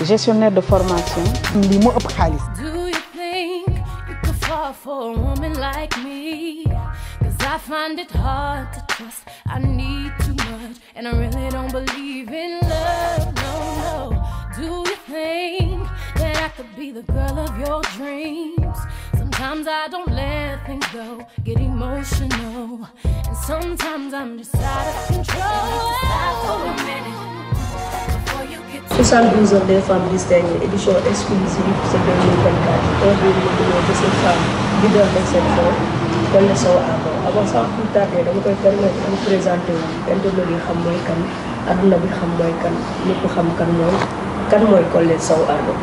gestionnaire de formation. lii moo ëpp xaalis. Do you think you could fall for a woman like me? 'Cause I find it hard to trust. I need too much, and I really don't believe in love. No, no. Do you think that I could be the girl of your dreams? Sometimes I don't let things go, get emotional, and sometimes I'm just out of control. Stop for a minute before you get to 72 heures des femmes distinguées, édition exclusive, c'est 2024. Aujourd'hui, nous avons de ces femmes leader de cette femme, Collé Sow Ado. Avant ça, plus tard, dama koy permettre ñu présenter wu internet yi xam mooy kan, adduna bi xam mooy kan, ñëpp xam kan mooy Collé Sow Ado.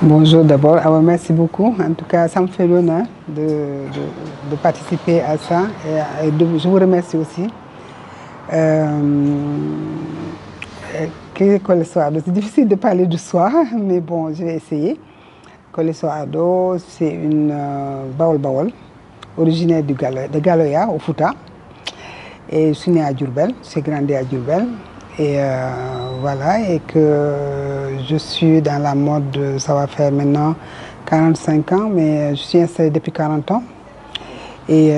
Bonjour d'abord, merci beaucoup. En tout cas, ça me fait l'honneur de participer à ça. Et je vous remercie aussi. Collé Sow Ado, c'est difficile de parler du soi, mais bon, je vais essayer. Collé Sow Ado, c'est une Baol, originaire de Galoya, au Fouta. Et je suis née à Diourbel, j'ai grandi à Diourbel. Et voilà, et que je suis dans la mode, ça va faire maintenant 45 ans, mais je suis installée depuis 40 ans. Et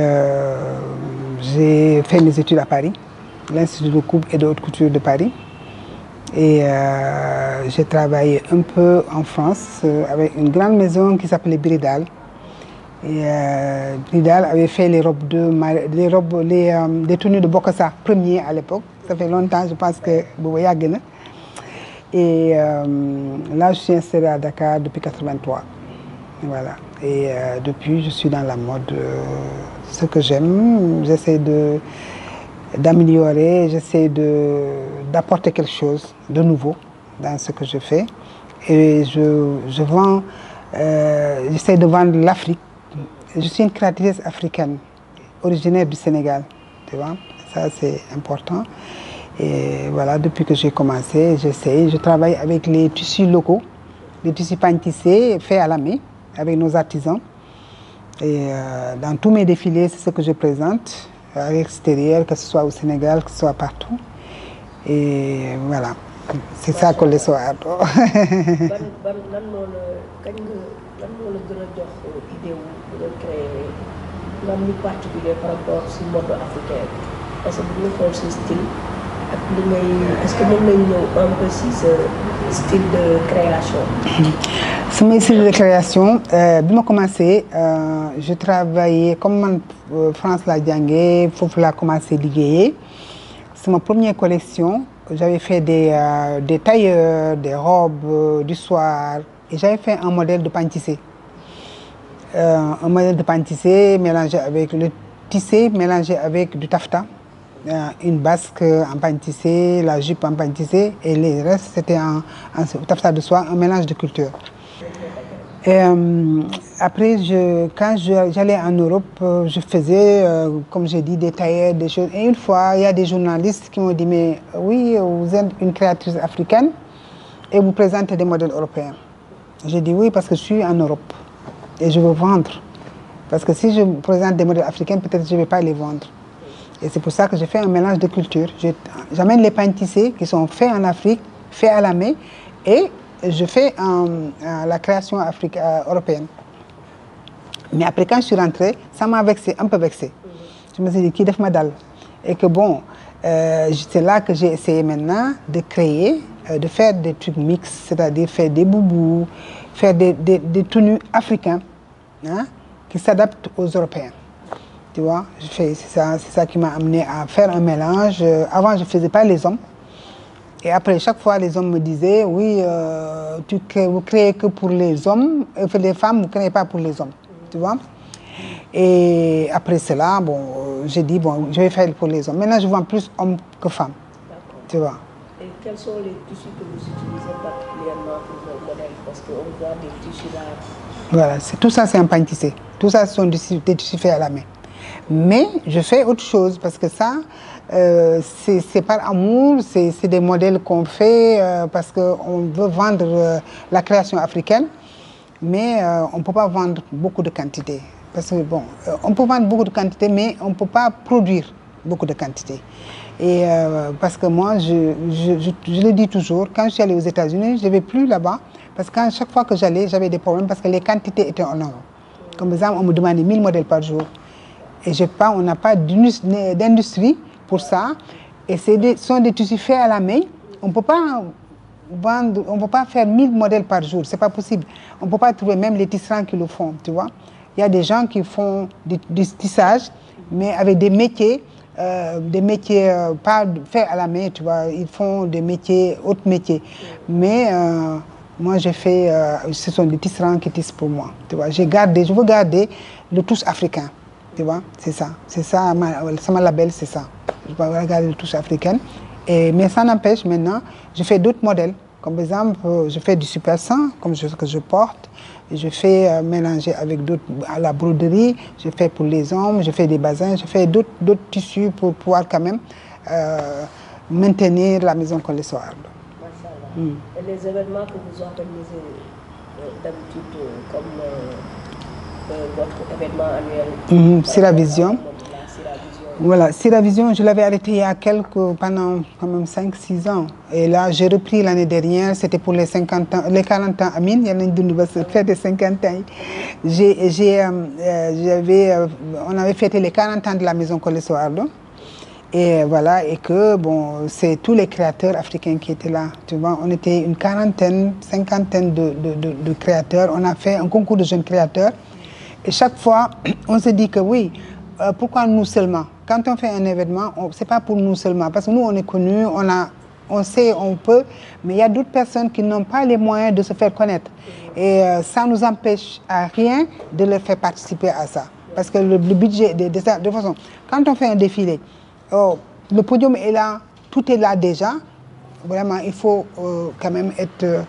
j'ai fait mes études à Paris, l'Institut de coupe et de haute couture de Paris. Et j'ai travaillé un peu en France avec une grande maison qui s'appelait Bridal. Et Bridal avait fait les tenues de Bokassa, premier à l'époque. Ça fait longtemps, je pense que vous yàgg. Et là, je suis installée à Dakar depuis 83. Voilà. Et depuis, je suis dans la mode. Ce que j'aime, j'essaie d'améliorer, j'essaie d'apporter quelque chose de nouveau dans ce que je fais. Et je vends, j'essaie de vendre l'Afrique. Je suis une créatrice africaine, originaire du Sénégal, tu vois. Ça, c'est important. Et voilà, depuis que j'ai commencé, je travaille avec les tissus locaux, les tissus pantissés faits à la main, avec nos artisans. Et dans tous mes défilés, c'est ce que je présente, à l'extérieur, que ce soit au Sénégal, que ce soit partout. Et voilà, c'est ça Collé Sow Ado. Par rapport au mode africain? Parce que bu ñu xool ce style ak li ngay est-ce que mën nañu ñëw un peu si ce style de création. Sama style de création bi ma commencé je travaillais comme man France laa jàngee foofu laa commencé liggéeyee. Sama première collection j'avais fait des tailleurs, des robes du soir et j'avais fait un modèle de pantissé. Un modèle de pantissé mélangé avec le tissé mélangé avec du taffetas. Une basque en pantissé, la jupe en pantissé et les restes c'était en taffetas de soie, un mélange de culture. Et après, quand j'allais en Europe, je faisais, comme j'ai dit, des tailleurs, des choses. Et une fois, il y a des journalistes qui m'ont dit, mais oui, vous êtes une créatrice africaine et vous présentez des modèles européens. J'ai dit oui parce que je suis en Europe et je veux vendre. Parce que si je présente des modèles africains, peut-être je ne vais pas les vendre. Et c'est pour ça que j'ai fait un mélange de cultures. J'amène les pains tissés qui sont faits en Afrique, faits à la main, et je fais la création européenne. Mais après, quand je suis rentrée, ça m'a vexé, un peu vexé. Je me suis dit, qui def ma dalle? Et que bon, c'est là que j'ai essayé maintenant de créer, de faire des trucs mixtes, c'est-à-dire faire des boubous, faire des tenues africains, hein, qui s'adaptent aux Européens. Tu vois, c'est ça qui m'a amené à faire un mélange. Avant, je ne faisais pas les hommes. Et après, chaque fois, les hommes me disaient, oui, vous créez que pour les hommes, et les femmes, vous ne créez pas pour les hommes. Tu vois. Et après cela, bon, j'ai dit, bon, je vais faire pour les hommes. Maintenant, je vends plus hommes que femmes. Tu vois. Et quels sont les tissus que vous utilisez particulièrement pour vos modèles? Parce qu'on voit des tissus là. Voilà, tout ça, c'est un pain tissé. Tout ça, ce sont des tissus faits à la main. Mais je fais autre chose parce que ça, c'est par amour, c'est des modèles qu'on fait parce qu'on veut vendre la création africaine, mais on ne peut pas vendre beaucoup de quantité. Parce que bon, on peut vendre beaucoup de quantité, mais on ne peut pas produire beaucoup de quantité. Et parce que moi, je le dis toujours, quand je suis allée aux États-Unis, je ne vais plus là-bas. Parce que chaque fois que j'allais, j'avais des problèmes parce que les quantités étaient énormes. Comme par exemple, on me demandait 1000 modèles par jour. Et on n'a pas d'industrie pour ça. Et ce sont des tissus faits à la main. On ne peut pas vendre, on peut pas faire 1000 modèles par jour. Ce n'est pas possible. On ne peut pas trouver même les tisserands qui le font, tu vois. Il y a des gens qui font du tissage, mais avec des métiers pas faits à la main, tu vois. Ils font des métiers, autres métiers. Mais moi, j'ai fait, ce sont des tisserands qui tissent pour moi, tu vois. Je veux garder le touche africain, tu vois. C'est ça, ma label, c'est ça. Je veux garder le touche africaine. Mais ça n'empêche, maintenant, je fais d'autres modèles. Comme par exemple, je fais du super 100, comme que je porte. Je fais mélanger avec d'autres, à la broderie. Je fais pour les hommes, je fais des bazins, je fais d'autres tissus pour pouvoir quand même maintenir la maison Collé Sow Ardo. Et les événements que vous organisez d'habitude, comme votre événement annuel Siravision. Voilà, Siravision, je l'avais arrêté il y a pendant quand même 5-6 ans. Et là, j'ai repris l'année dernière, c'était pour les 40 ans, Amine, il y en a une fête de 50 ans. On avait fêté les 40 ans de la maison Collé Sow Ardo. Et voilà, et que, bon, c'est tous les créateurs africains qui étaient là. Tu vois, on était une cinquantaine de créateurs. On a fait un concours de jeunes créateurs. Et chaque fois, on se dit que oui, pourquoi nous seulement? Quand on fait un événement, ce n'est pas pour nous seulement. Parce que nous, on est connus, on sait, on peut. Mais il y a d'autres personnes qui n'ont pas les moyens de se faire connaître. Et ça ne nous empêche à rien de les faire participer à ça. Parce que le budget, de toute façon, quand on fait un défilé, le podium est là, tout est là déjà. Vraiment, il faut quand même être...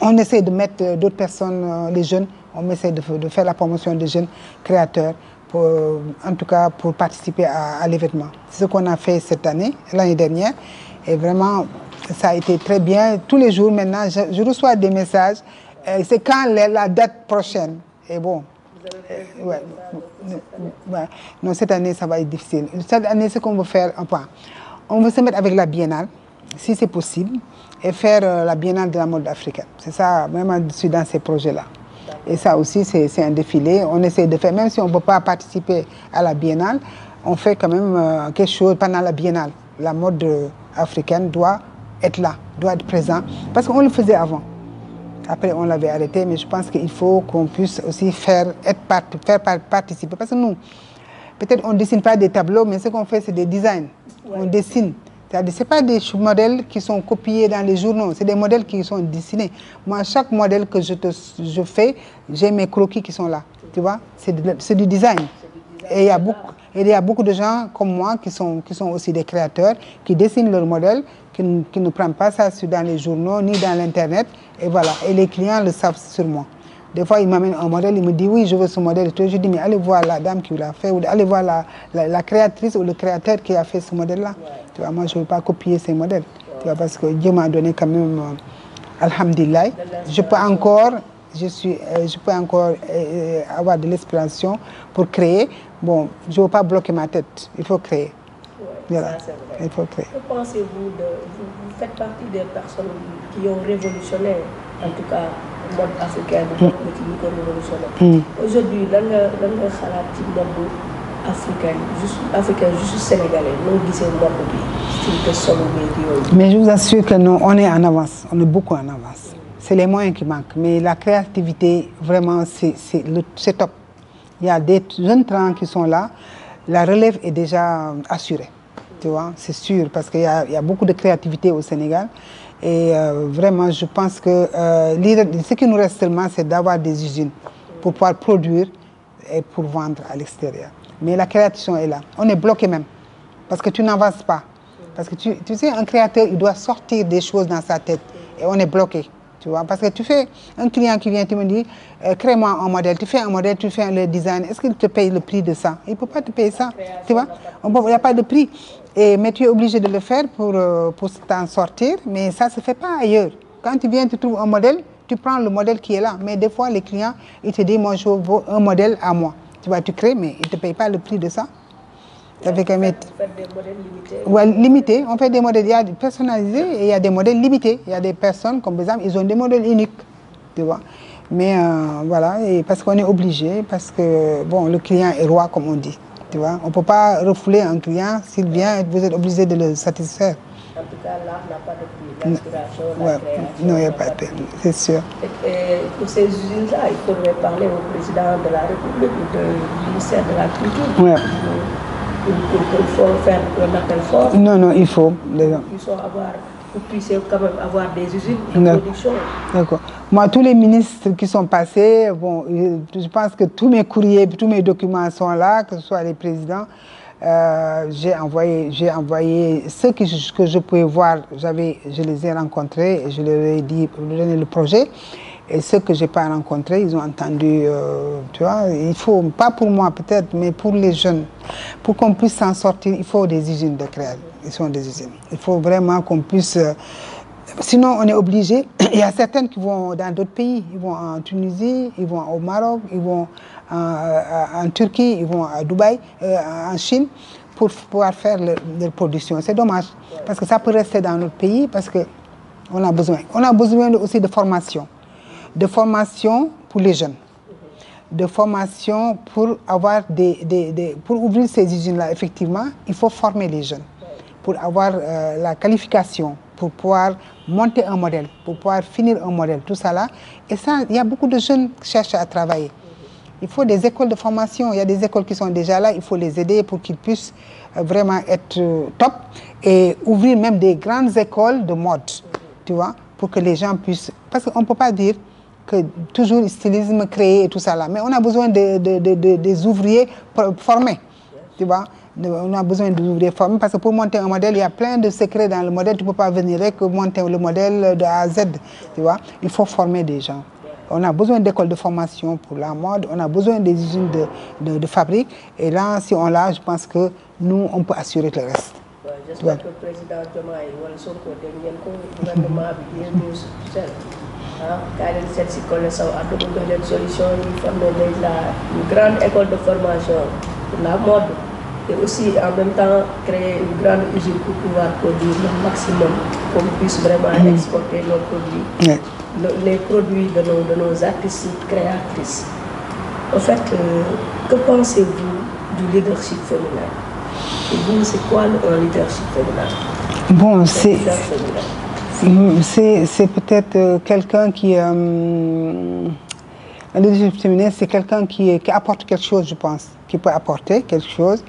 on essaie de mettre d'autres personnes, les jeunes, on essaie de faire la promotion des jeunes créateurs, en tout cas pour participer à l'événement. C'est ce qu'on a fait cette année, l'année dernière. Et vraiment, ça a été très bien. Tous les jours maintenant, je reçois des messages. C'est quand la date prochaine. Et bon... Non, cette année, ça va être difficile. Cette année, ce qu'on veut faire, on veut se mettre avec la biennale, si c'est possible, et faire la biennale de la mode africaine. C'est ça, vraiment, je suis dans ces projets-là. Et ça aussi, c'est un défilé. On essaie de faire, même si on ne peut pas participer à la biennale, on fait quand même quelque chose pendant la biennale. La mode africaine doit être là, doit être présente, parce qu'on le faisait avant. Après, on l'avait arrêté, mais je pense qu'il faut qu'on puisse aussi faire participer. Parce que nous, peut-être on ne dessine pas des tableaux, mais ce qu'on fait, c'est des designs. Ouais. On dessine. Ce n'est pas des modèles qui sont copiés dans les journaux, c'est des modèles qui sont dessinés. Moi, chaque modèle que je fais, j'ai mes croquis qui sont là. Tu vois, c'est du design. Et il y a beaucoup de gens comme moi qui sont aussi des créateurs, qui dessinent leurs modèles, qui ne prennent pas ça dans les journaux ni dans l'Internet. Et voilà, et les clients le savent sur moi. Des fois, ils m'amènent un modèle, ils me disent oui, je veux ce modèle. Je dis mais allez voir la dame qui l'a fait, ou allez voir la créatrice ou le créateur qui a fait ce modèle-là. Tu vois, moi, je ne veux pas copier ces modèles. Tu vois, parce que Dieu m'a donné quand même, alhamdulillah, je peux encore avoir de l'inspiration pour créer. Bon, je ne veux pas bloquer ma tête, il faut créer. Voilà. Ça, il faut créer. Que pensez-vous vous faites partie des personnes qui ont révolutionné, en tout cas, le mode africain, le mode révolutionnaire. Aujourd'hui, dans le mode africain, juste sénégalais, nous disons mode. Mais je vous assure que nous, on est en avance, on est beaucoup en avance. C'est les moyens qui manquent, mais la créativité, vraiment, c'est top. Il y a des jeunes talents qui sont là, la relève est déjà assurée. Tu vois, c'est sûr, parce qu'il y a beaucoup de créativité au Sénégal. Et vraiment, je pense que ce qui nous reste seulement, c'est d'avoir des usines pour pouvoir produire et pour vendre à l'extérieur. Mais la création est là. On est bloqué même, parce que tu n'avances pas. Parce que tu sais, un créateur, il doit sortir des choses dans sa tête. Et on est bloqué. Tu vois, parce que tu fais un client qui vient, tu me dis, crée-moi un modèle, tu fais un modèle, tu fais le design, est-ce qu'il te paye le prix de ça? Il ne peut pas te payer ça, tu vois, il n'y a pas de prix. Mais tu es obligé de le faire pour t'en sortir, mais ça ne se fait pas ailleurs. Quand tu viens, tu trouves un modèle, tu prends le modèle qui est là, mais des fois, les clients, ils te disent, moi, je veux un modèle à moi. Tu vois, tu crées, mais ils ne te payent pas le prix de ça. Ça fait Vous faites des modèles limités? Ouais, limités. On fait des modèles, il y a des personnalisés et il y a des modèles limités. Il y a des personnes, comme par exemple, ils ont des modèles uniques, tu vois. Mais voilà, et parce qu'on est obligé, parce que bon, le client est roi, comme on dit, tu vois. On ne peut pas refouler un client, s'il vient, vous êtes obligé de le satisfaire. En tout cas, l'art n'a pas de prix, l'inspiration, Ouais. la création. Non, il n'y a pas de prix, c'est sûr. Et pour ces usines-là, il faudrait parler au président de la République ou du ministère de la Culture. Ouais. Pour faire un appel fort. Non, non, il faut. Vous puissiez quand même avoir des usines de production. D'accord. Moi, tous les ministres qui sont passés, bon, je pense que tous mes courriers, tous mes documents sont là, que ce soit les présidents. J'ai envoyé ceux que je pouvais voir, je les ai rencontrés et je leur ai dit pour leur donner le projet. Et ceux que je n'ai pas rencontrés, ils ont entendu, tu vois, il faut, pas pour moi peut-être, mais pour les jeunes, pour qu'on puisse s'en sortir, il faut des usines de création. Ils sont des usines. Il faut vraiment qu'on puisse... sinon, on est obligé. Il y a certaines qui vont dans d'autres pays. Ils vont en Tunisie, ils vont au Maroc, ils vont en Turquie, ils vont à Dubaï, en Chine, pour pouvoir faire leur production. C'est dommage, parce que ça peut rester dans notre pays, parce qu'on a besoin. On a besoin aussi de formation. De formation pour les jeunes, de formation pour avoir pour ouvrir ces usines-là, effectivement, il faut former les jeunes, pour avoir la qualification, pour pouvoir monter un modèle, pour pouvoir finir un modèle, tout ça là. Et ça, il y a beaucoup de jeunes qui cherchent à travailler. Il faut des écoles de formation, il y a des écoles qui sont déjà là, il faut les aider pour qu'ils puissent vraiment être top et ouvrir même des grandes écoles de mode, tu vois, pour que les gens puissent... Parce qu'on ne peut pas dire que toujours le stylisme créé et tout ça là. Mais on a besoin des ouvriers formés, tu vois. On a besoin d'ouvriers formés parce que pour monter un modèle, il y a plein de secrets dans le modèle. Tu ne peux pas venir avec monter le modèle de A à Z, tu vois. Il faut former des gens. On a besoin d'écoles de formation pour la mode, on a besoin des usines de fabrique. Et là, si on l'a, je pense que nous, on peut assurer le reste. Ouais, j'espère que le président Diomaye wala Sonko dégg ngeen ko gouvernement bi bien ñu sel kaay leen seet si Collé Sow ak mu jox leen solution yi former une grande école de formation pour la mode et aussi en même temps créer une grande usine pour pouvoir produire le maximum qu'on puisse vraiment exporter nos produits, les produits de nos artistes créatrices. En fait, que pensez-vous du leadership féminin? Et vous, c'est quoi un leadership féminin? Bon, c'est peut-être quelqu'un qui... un leadership féminin, c'est quelqu'un qui apporte quelque chose, je pense. Qui peut apporter quelque chose,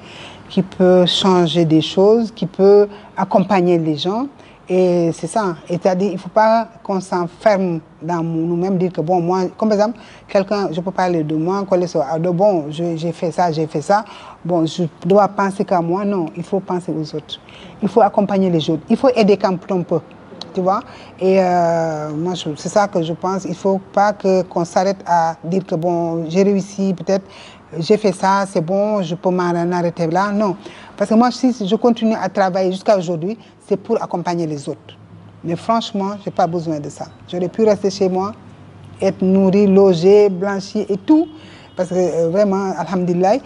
qui peut changer des choses, qui peut accompagner les gens. Et c'est ça. C'est-à-dire, il ne faut pas qu'on s'enferme dans nous-mêmes, dire que, bon, moi, comme par exemple, quelqu'un, je peux parler de moi, bon, j'ai fait ça, bon, je dois penser qu'à moi. Non, il faut penser aux autres. Il faut accompagner les autres. Il faut aider quand on peut, tu vois. Et moi, c'est ça que je pense. Il ne faut pas qu'on s'arrête à dire que, bon, j'ai réussi, peut-être, j'ai fait ça, c'est bon, je peux m'en arrêter là. Non. Parce que moi, si je continue à travailler jusqu'à aujourd'hui, c'est pour accompagner les autres. Mais franchement, je n'ai pas besoin de ça. J'aurais pu rester chez moi, être nourri, logé, blanchi et tout. Parce que vraiment, alhamdulillah.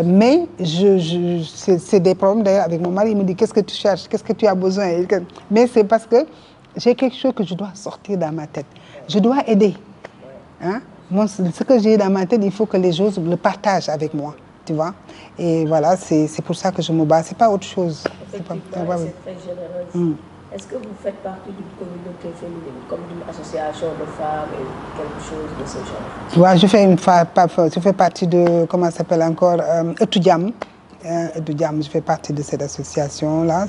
Mais c'est des problèmes d'ailleurs avec mon mari. Il me dit, qu'est-ce que tu cherches? Qu'est-ce que tu as besoin? Mais c'est parce que j'ai quelque chose que je dois sortir dans ma tête. Je dois aider. Hein? Moi, ce que j'ai dans ma tête, il faut que les gens le partagent avec moi, tu vois. Et voilà, c'est pour ça que je me bats. C'est pas autre chose. C'est très généreux. Est-ce que vous faites partie d'une communauté féminine, comme d'une association de femmes et quelque chose de ce genre? Ouais, je fais partie de, comment ça s'appelle encore, Etudiam. Je fais partie de cette association-là.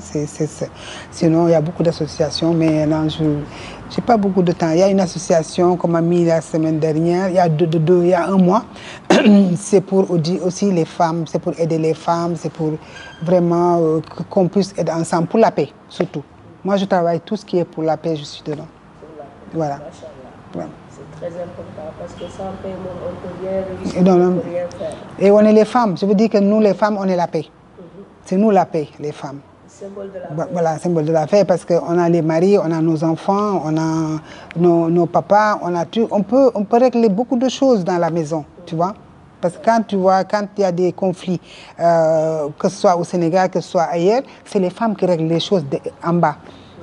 Sinon, il y a beaucoup d'associations, mais non, je n'ai pas beaucoup de temps. Il y a une association qu'on m'a mis la semaine dernière, il y a un mois. C'est pour aussi les femmes, c'est pour aider les femmes, c'est pour vraiment qu'on puisse aider ensemble, pour la paix, surtout. Moi, je travaille tout ce qui est pour la paix, je suis dedans. Voilà. Voilà. C'est très important parce que sans paix, on ne peut rien réussir, on ne peut rien faire. Et on est les femmes. Je veux dire que nous, les femmes, on est la paix. C'est nous la paix, les femmes. Symbole de la paix. Voilà, symbole de la paix parce qu'on a les maris, on a nos enfants, on a nos papas, on a tout. On peut régler beaucoup de choses dans la maison, tu vois. Parce que quand tu vois, quand il y a des conflits, que ce soit au Sénégal, que ce soit ailleurs, c'est les femmes qui règlent les choses en bas.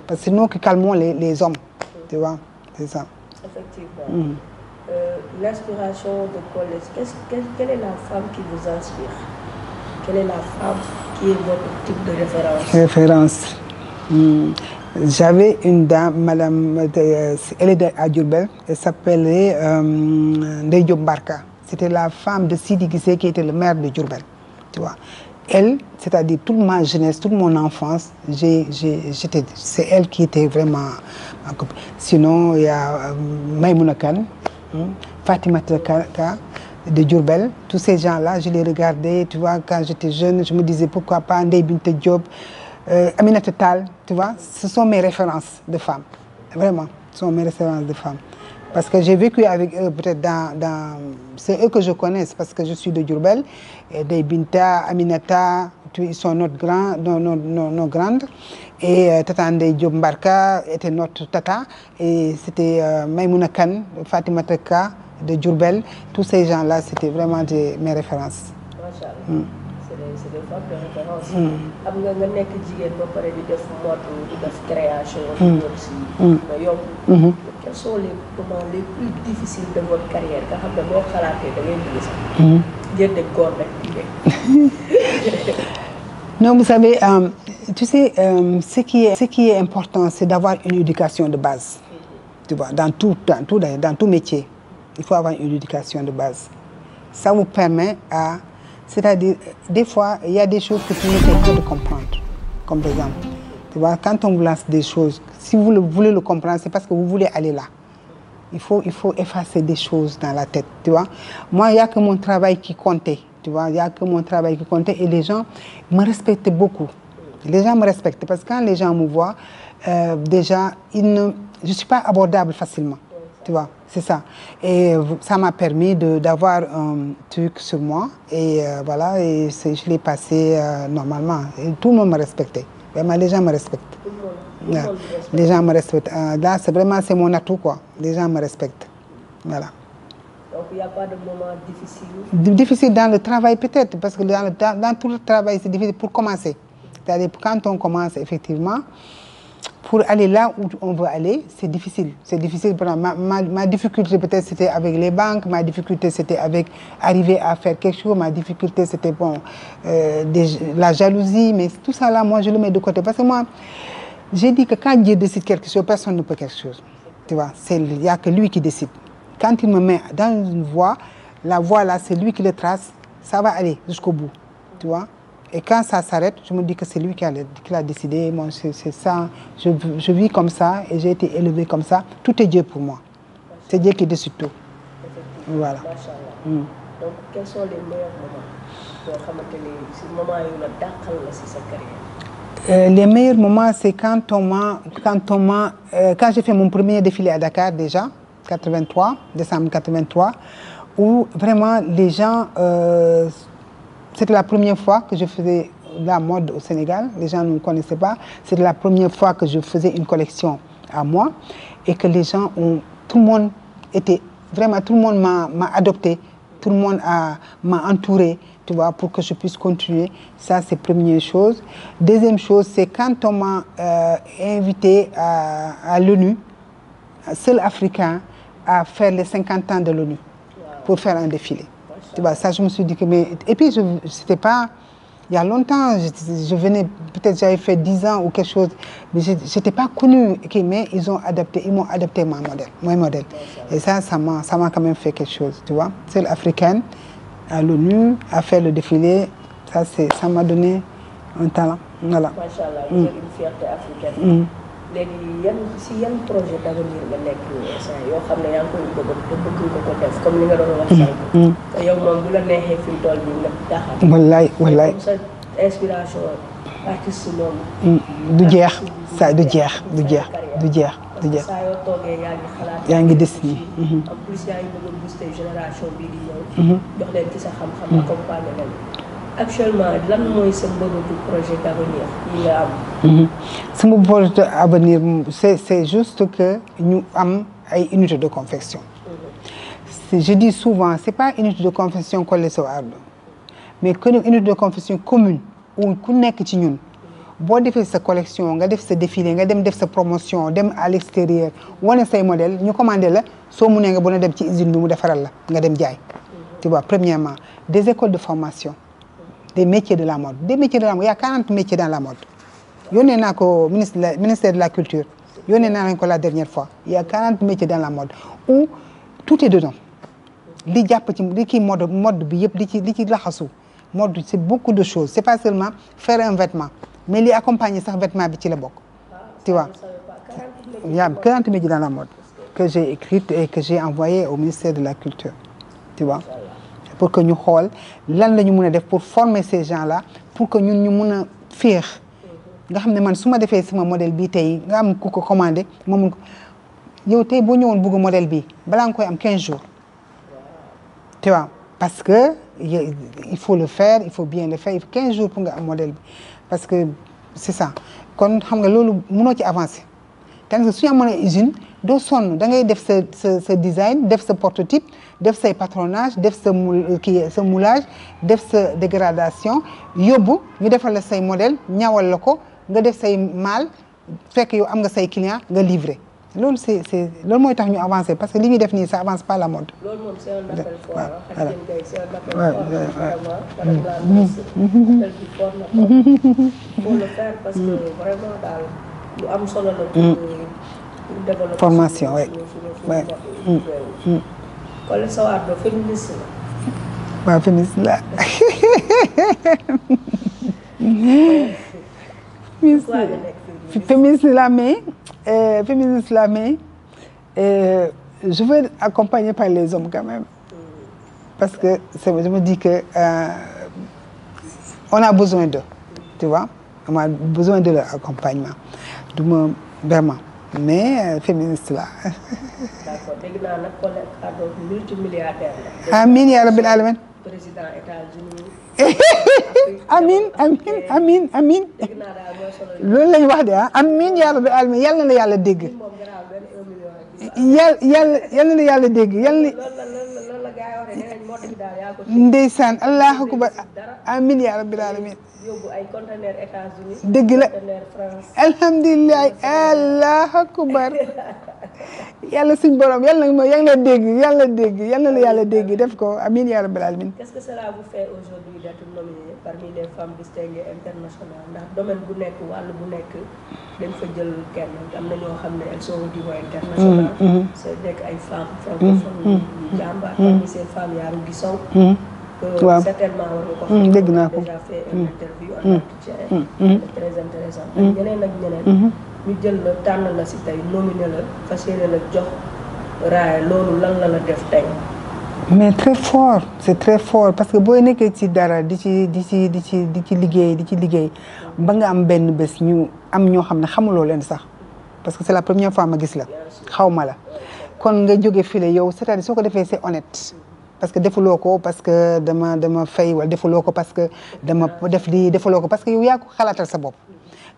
Parce que c'est nous qui calmons les hommes. Tu vois, c'est ça. Effectivement. L'inspiration de Collé, quelle est la femme qui vous inspire? Quelle est la femme qui est votre type de référence? J'avais une dame, madame, elle est à Diourbel, elle s'appelait Ndeye Diop Barka. C'était la femme de Sidi Guissé qui était le maire de Diourbel. Tu vois. Elle, c'est-à-dire toute ma jeunesse, toute mon enfance, c'est elle qui était vraiment ma copine. Sinon, il y a Maïmouna Kane, Fatima Ka de Diourbel. Tous ces gens-là, je les regardais, tu vois, quand j'étais jeune, je me disais pourquoi pas Ndeye Binte Diop, Aminata Tall, tu vois, ce sont mes références de femmes. Vraiment, ce sont mes références de femmes. Parce que j'ai vécu avec eux, peut-être c'est eux que je connais, parce que je suis de Diourbel. Ndeye Binta, Aminata, ils sont nos grandes. Et Tata Ndeye Diop Barka était notre tata. Et c'était Maïmouna Kane, Fatima Ka de Diourbel. Tous ces gens-là, c'était vraiment mes références. C'est des femmes de référence. Am nga nekk jigéen ba pare di def mode di def création aussi. Mais yow, quels sont les moments les plus difficiles de votre carrière nga xam ne boo xalaatee da ngay dugg sax génne góor rek. Non, vous savez, tu sais, ce qui est important, c'est d'avoir une éducation de base. Tu vois, dans tout métier, il faut avoir une éducation de base. Ça vous permet à... C'est-à-dire, des fois, il y a des choses que tu n'essaies pas de comprendre. Comme par exemple, tu vois, quand on vous lance des choses, si vous voulez le comprendre, c'est parce que vous voulez aller là. Il faut effacer des choses dans la tête, tu vois. Moi, il n'y a que mon travail qui comptait, tu vois. Il n'y a que mon travail qui comptait et les gens me respectaient beaucoup. Les gens me respectent parce que quand les gens me voient, déjà, je ne suis pas abordable facilement, tu vois. C'est ça. Et ça m'a permis d'avoir un truc sur moi. Et voilà, et je l'ai passé normalement. Et tout le monde me respectait. Vraiment, les gens me respectent. Les gens me respectent. Là, c'est vraiment mon atout, quoi. Les gens me respectent. Voilà. Donc, il n'y a pas de moment difficile? Difficile dans le travail, peut-être. Parce que dans tout le travail, c'est difficile pour commencer. C'est-à-dire, quand on commence, effectivement, pour aller là où on veut aller, c'est difficile. C'est difficile. Ma difficulté, peut-être, c'était avec les banques. Ma difficulté, c'était avec arriver à faire quelque chose. Ma difficulté, c'était la jalousie. Mais tout ça, là, moi, je le mets de côté. Parce que moi, j'ai dit que quand Dieu décide quelque chose, personne ne peut quelque chose. Tu vois, il n'y a que lui qui décide. Quand il me met dans une voie, la voie, là, c'est lui qui le trace. Ça va aller jusqu'au bout. Tu vois. Et quand ça s'arrête, je me dis que c'est lui qui l'a décidé. Moi, c'est ça. Je vis comme ça et j'ai été élevée comme ça. Tout est Dieu pour moi. C'est Dieu qui décide tout. Voilà. Donc, quels sont les meilleurs moments? Les meilleurs moments, c'est quand j'ai fait mon premier défilé à Dakar déjà, décembre 83, où vraiment les gens... C'était la première fois que je faisais la mode au Sénégal. Les gens ne me connaissaient pas. C'était la première fois que je faisais une collection à moi et que les gens tout le monde m'a adopté. Tout le monde m'a entouré, tu vois, pour que je puisse continuer. Ça, c'est la première chose. Deuxième chose, c'est quand on m'a invité à l'ONU, seul Africain, à faire les 50 ans de l'ONU pour faire un défilé. Tu vois, ça, je me suis dit que... Et puis, c'était pas... Il y a longtemps, je venais... Peut-être j'avais fait 10 ans ou quelque chose. Mais je n'étais pas connue. Mais ils m'ont adapté mon modèle. Et ça m'a quand même fait quelque chose, tu vois. Seule africaine, à l'ONU, à faire le défilé. Ça m'a donné un talent. Voilà. Machallah, une fierté africaine. Si yan projet d'avenir nga nekk yoo xam ne yaa ngi koy bëgg ko def comme li nga doon wax sànq yow moom bu la neexee fi mu toll bi nga daxal wallaay comme sa inspiration artiste moom du jeex saa du jeex saa yoo toogee yaa ngi xalaat yaa ngi dessiné en plus yaa ngi bëgg a booster génération bii di ñëw jox leen ci sa xam-xam accompagner leen. Actuellement, lan mooy sa mbëbëtu projet d'avenir yi nga am. Sama projet d'avenir, c'est juste que ñu am ay unité de confection. je dis souvent c'est pas unité de confection Collé Sow Ardo mais que une unité de confection commune où ku nekk ci ñun boo defee sa collection nga def sa défilé nga dem def sa promotion dem à l'extérieur wane say modèle ñu commandé la soo munee nga bu na dem ci usine bi mu defaral la nga dem jaay tu vois premièrement des écoles de formation des métiers de la mode il y a 40 métiers dans la mode yónnee naa ko ministère de la culture yónnee naa leen ko la dernière fois il y a 40 métiers dans la mode où tout est dedans li jàpp ci li kii mode bi yëpp li ci laxasu mode c'est beaucoup de choses c'est pas seulement faire un vêtement mais li accompagner sax vêtement bi ci la bokk tu vois il y a 40 métiers dans la mode que j'ai écrite et que j'ai envoyé au ministère de la culture tu vois pour que ñu xool lan la ñu mën a def pour former ces gens-là pour que ñun ñu mën a féex nga xam ne man su ma defee sama modèle bii tey nga am ku ko commandé ma mun ko yow tey boo ñëwoon bëgg modèle bii balaa nga koy am 15 jours tu vois parce que il faut le faire il faut bien le faire il faut 15 jours pour nga am modèle bi parce que c'est ça kon xam nga loolu mënoo ci avancer tandis que suñu amoon ay usine doo sonn da ngay def sa design def sa prototype def say patronage def sa moulage def sa dégradation yóbbu ñu defal la say modèle ñawal la ko nga def say maal fekk yow am nga say client nga livré loolu c'est loolu mooy tax ñu avancer parce que li ñuy def nii ça avance pas la mode. loolu moom c'est un appel fort voilà faut le faire parce que vraiment daal lu am solo la pour développer formation ouais Collé Sow Ardo féministe la waaw féministe la féministe la mais je veux être accompagnée par les hommes quand même parce que je me dis que on a besoin d'eux tu vois on a besoin de leur accompagnement du ma vraiment mais féministe la. d'accord dégg naa nag Collé Ardo multimilliardaire la. amiin yaa rabbil alamin. président États-Unis. amiin loolu lañu wax de amiin yaa rabbil alamin yal na la yàlla dégg. yal na la yàlla dégg ndeysaan allahu akbar amiin yaa rabbil alamin. yóbbu ay conteneur États-Unis dëgg la conteneur France alhamdulilah allahu akbar yàlla suñ borom yàlla na ma yàlla dégg yàlla na la yàlla dégg def ko amiin yaa rabbil alamin. Qu'est-ce que cela vous fait aujourd'hui d'être nominé parmi les femmes distinguées internationales ndax domaine bu nekk wàll bu nekk dañ fa jël kenn am na ñoo xam ne elles sont au niveau international c'est nekk ay femmes francophones jàmbaar parmi ces femmes yaa Rougui Sow waaw certainement war nga ko xam dégg naa ko déjà fait une interview en entretien très intéressant ak ñeneen ak ñeneen ñu jël la tànn la si tey nominé la fas yéene la jox raaya loolu lan la def tey mais très fort c'est très fort parce que booy nekkee ci dara di ci liggéey ba nga am benn bés ñu am ñoo xam ne xamuloo leen sax parce que c'est la première fois ma gis la xaw ma la kon nga jóge file yow c'est-à-dire soo ko defee c'est honnête parce que defuloo ko parce que dama fay wala defuloo ko parce que dama def lii defuloo ko parce que yow yaa ko xalaatal sa bopp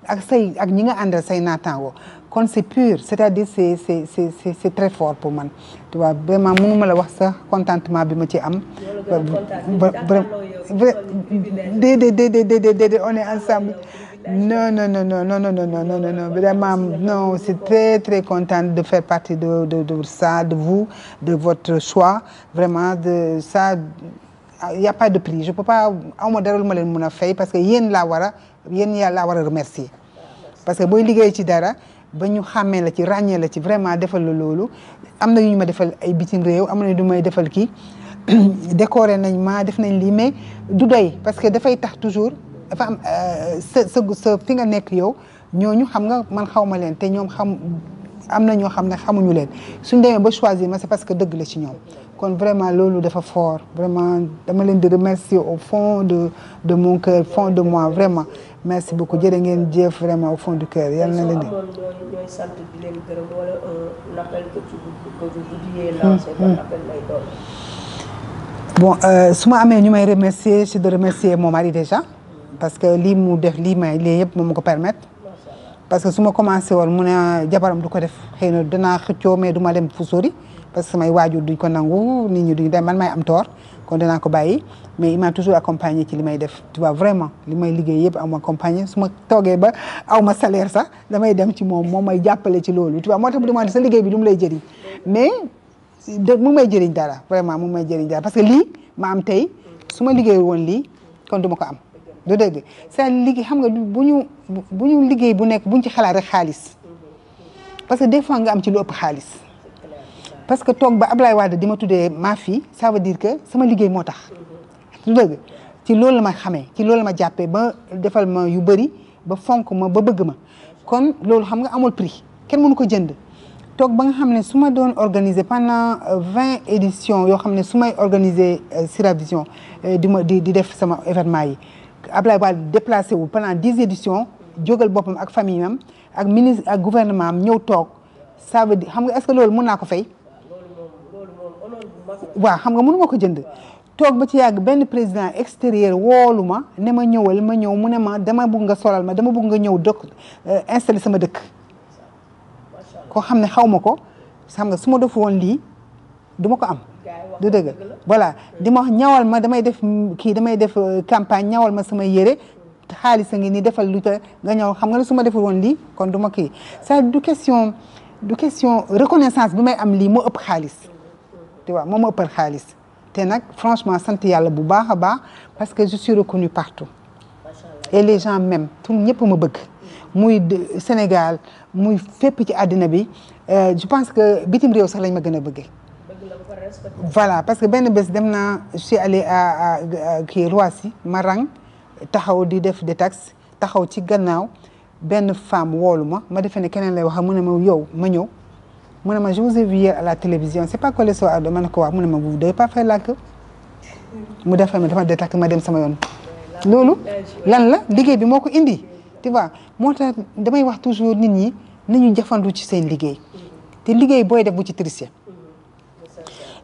ak ñi nga àndal say naataango kon c'est pur c'est-à-dire c'est très fort pour man tu vois vraiment mënuma la wax sax contentement bi ma ci am déedéet on est ensemble non vraiment non c'est très très contente de faire partie de ça de vous de votre choix vraiment de ça il y a pas de prix je peux pas awma dara lu ma leen mën a fay parce que yéen laa war a remercier parce que booy liggéey ci dara ba ñu xàmmee la ci ràññee la ci vraiment defal la loolu am na yu ñu ma defal ay bitim réew am na du may defal kii décoré nañ ma def nañ lii mais du doy parce que dafay tax toujours dafa am sa fi nga nekk yow ñooñu xam nga man xaw ma leen te ñoom am na ñoo xam ne xamuñu leen suñ demee ba choisir ma c'est parce que dëgg la ci ñoom kon vraiment loolu dafa fort vraiment dama leen di remercier au fond de mon cœur fond de moi vraiment merci beaucoup jërë ngeen jëf vraiment au fond du cœur yal na leen di. ñooy sant di leen gërëm wala un appel que vous voudriez lancer ban appel lay doon. bon su ma amee ñu may remercier c'est de remercier mon mari déjà parce que lii mu def lii yëpp moom ma ko permettre. parce que su ma commencé woon mu ne jabaram du ko def xëy na danaa xëccoo mais du ma dem fu sori parce que samay waajur duñ ko nangu nit ñi duñ dem man may am tort kon dinaa ko bàyyi mais il m'a toujours accompagné ci li may def tu vois vraiment li may liggéey yëpp am accompagné su ma toogee ba aw ma salaire sax damay dem ci moom may jàppale ci loolu tu vois moo tax bu demande sa liggéey bi lu mu lay jëriñ mais mu may jëriñ dara vraiment mu may jëriñ dara parce que lii ma am tey su ma liggéey woon lii kon du ma ko am du dëgg sa liggéey xam nga bu ñu liggéey bu nekk buñ ci xalaat rek xaalis parce que des fois nga am ci lu ëpp xaalis parce que toog ba Ablaye Wade di ma tuddee ma fille ça veut dire que sama liggéey moo tax du dëgg ci loolu la ma xamee ci loolu la ma jàppee ba defal ma yu bëri ba fonk ma ba bëgg ma kon loolu xam nga amul prix kenn mënu ko jënd toog ba nga xam ne su ma doon organiser pendant 20 éditions yoo xam ne su may organiser Sira Vision di def sama événement yi Ablaye Wade déplacé wu pendant 10 éditions jógal boppam ak famille am ak ministre ak gouvernement am ñëw toog ça veut dire xam nga est-ce que loolu mën naa ko fay waaw xam nga mënu ma ko jënd toog ba ci yàgg benn président extérieur woolu ma ne ma ñëwal ma ñëw mu ne ma dama bëgg nga solal ma dama bëgg nga ñëw dëkk installé sama dëkk koo xam ne xaw ma ko xam nga su ma def woon lii du ma ko am du dëgg voilà di ma wax ñawal ma damay def campagne ñawal ma sama yére xaalis a ngi nii defal lu ta nga ñëw xam nga ne su ma deful woon lii kon du ma kii ça du question reconnaissance bi may am lii moo ëpp xaalis tu vois moo ma ëppal xaalis te nag franchement sant yàlla bu baax a baax parce que je suis reconnue partout et les gens même tout ñëpp ma bëgg muy Sénégal muy fépp ci àddina bi je pense que bitim réew sax lañ ma gën a bëggee voilà parce que benn bés dem naa je suis allée à kii Roissy ma rang taxaw di def détaxe taxaw ci gannaaw benn femme woolu ma defee ne keneen lay wax mu ne ma yow ma ñëw mu ne ma je vous ai vu hier à la télévision c'est pas Collé Sow Ado ma ne ko wax mu ne ma vous devez pas faire la queue mu defee ma dafa détaxe ma dem sama yoon loolu lan la liggéey bi moo ko indi tu vois moo tax damay wax toujours nit ñi nañu jafandu ci seen liggéey te liggéey booy def bu ci tricher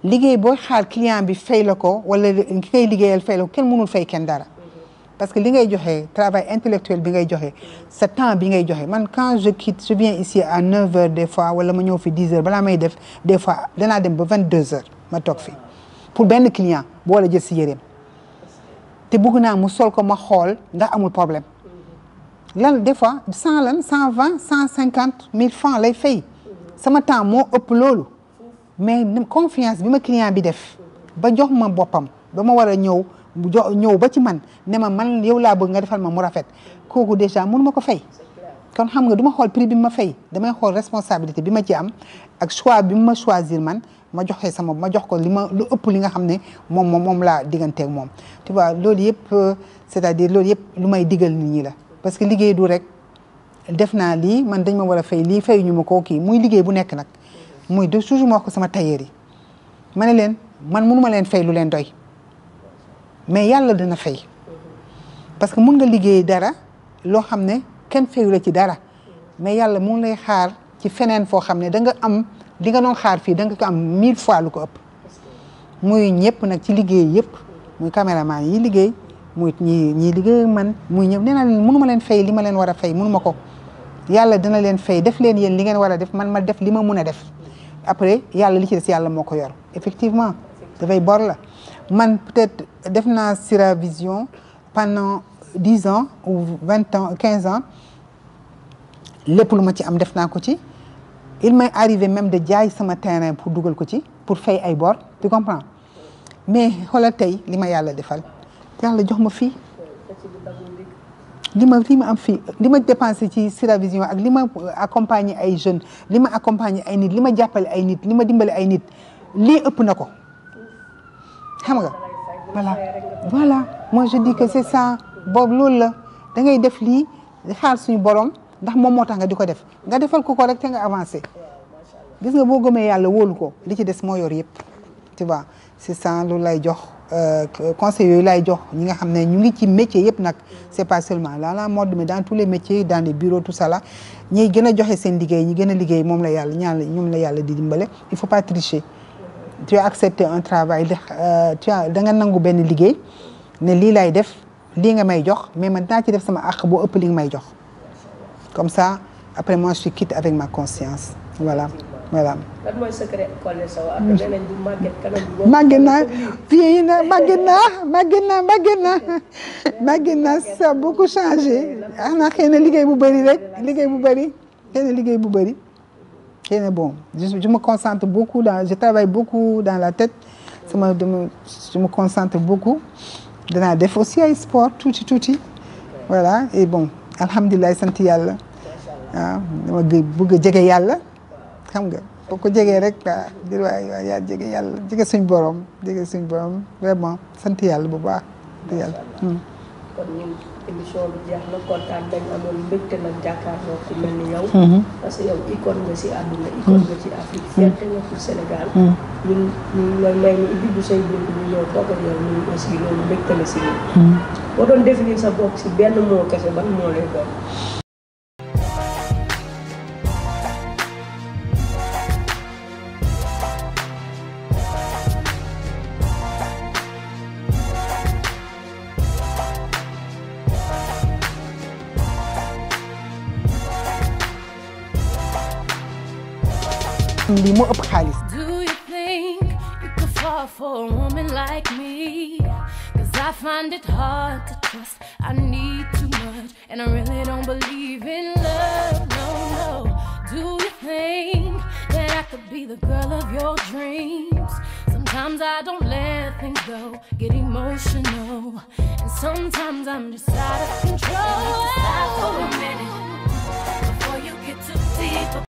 liggéey booy xaar client bi fay la ko wala ki ngay liggéeyal fay la ko kenn mënul fay kenn dara parce que li ngay joxe travail intellectuel bi ngay joxe sa temps bi ngay joxe man quand je quitte je viens ici à 9h des fois wala ma ñëw fi 10h balaa may def des fois danaa dem ba 22h ma toog fi pour benn client bu wala jël si yéreem te bëgg naa mu sol ko ma xool ndax amul problème lan des fois 100 120 150 000 francs lay fay sama temps moo ëpp loolu mais confiance bi ma client bi def ba jox ma boppam ba ma war a ñëw ba ci man ne ma man yow laa bëgg nga defal ma mu rafet kooku déjà mënu ma ko fay kon xam nga du ma xool prix bi ma fay damay xool responsabilité bi ma ci am ak choix bi ma choisir man ma jox ko lu ëpp li nga xam ne moom laa digganteeg moom tu vois loolu yëpp c'est-à-dire loolu yëpp lu may digal nit ñi la parce que liggéey du rek def naa lii man dañ ma war a fay lii fayuñu ma koo kii muy liggéey bu nekk nag muy de toujours ma wax ko sama tailleur yi ma ne leen man mënu ma leen fay lu leen doy mais yàlla dina fay parce que mun nga liggéey dara loo xam ne kenn fayu la ci dara mais yàlla mu ngi lay xaar ci feneen foo xam ne da nga am li nga doon xaar fii da nga ko am 1000 fois lu ko ëpp muy ñëpp nag ci liggéey yëpp muy caméraman yi liggéey muy ñi liggéey man muy ñëpp nee naa leen mënu ma leen fay li ma leen war a fay mënu ma ko yàlla dina leen fay def leen yéen li ngeen war a def man ma def li ma mun a def après yàlla li ci des yàlla moo ko yor effectivement dafay bor la man peut-être def naa Sira Vision pendant 10 ans ou 20 ans 15 ans lépp lu ma ci am def naa ko ci il m'est arrivé même de jaay sama terrain pour dugal ko ci pour fay ay bor tu comprends mais xoolal tey li ma yàlla defal yàlla jox ma fii li ma am fii li ma dépensé ci Sira Vision ak li ma accompagner ay jeunes li ma accompagner ay nit li ma jàppale ay nit li ma dimbale ay nit lii ëpp na ko xam nga voilà moi je dis que c'est ça boobu loolu la da ngay def lii xaar suñu borom ndax moom moo tax nga di ko def nga defal ko rek te nga avancé gis nga boo gëmee yàlla wóolu ko li ci des moo yor yëpp tu vois c'est ça loolu lay jox conseil yooyu lay jox ñi nga xam ne ñu ngi ci métier yëpp nag c'est pas seulement dans la mode mais dans tous les métiers dans les bureaux tout ça là ñiy gën a joxe seen liggéey ñi gën a liggéey moom la yàlla ñoom la yàlla di dimbale il faut pas tricher tu as accepté un travail da nga nangu benn liggéey ne lii lay def lii nga may jox mais man dinaa ci def sama àq boo ëpp li nga may jox comme ça après moi je suis quitte avec ma conscience voilà voilà. lan mooy secret Collé Sow après nee nañ du màgget kanam bi. màgget naa fii na màgget naa ça a beaucoup changé xanaa xëy na liggéey bu bëri rek liggéey bu bëri xëy na bon je me concentre beaucoup je travaille beaucoup dans la tête je me concentre beaucoup danaa def aussi ay sport tuuti voilà et bon alhamdulilah sant yàlla waaw dama bëgg a jege yàlla xam nga boo ko jegee rek di waay yaa jege yàlla jege suñ borom vraiment sant yàlla bu baax di yàlla. kon ñun émission bi jeex na kontaan dañ amoon mbégte nag jàkkaarloo ku mel ni yow. parce que yow icône nga ci àdduna icône nga ci Afrique fierté nga pour Sénégal. ñun may ñu ubbi bu say bunt ñu ñëw toog ak yow ñun aussi loolu mbégte la ci ñun. boo doon définir sa bopp ci benn mot kese ban moo lay doon. lii moo ëpp xaalis. Do you think you could fall for a woman like me? 'Cause I find it hard to trust. I need too much, and I really don't believe in love. No. Do you think that I could be the girl of your dreams? Sometimes I don't let things go, get emotional, and sometimes I'm just out of control. Stop for a minute before you get too deep up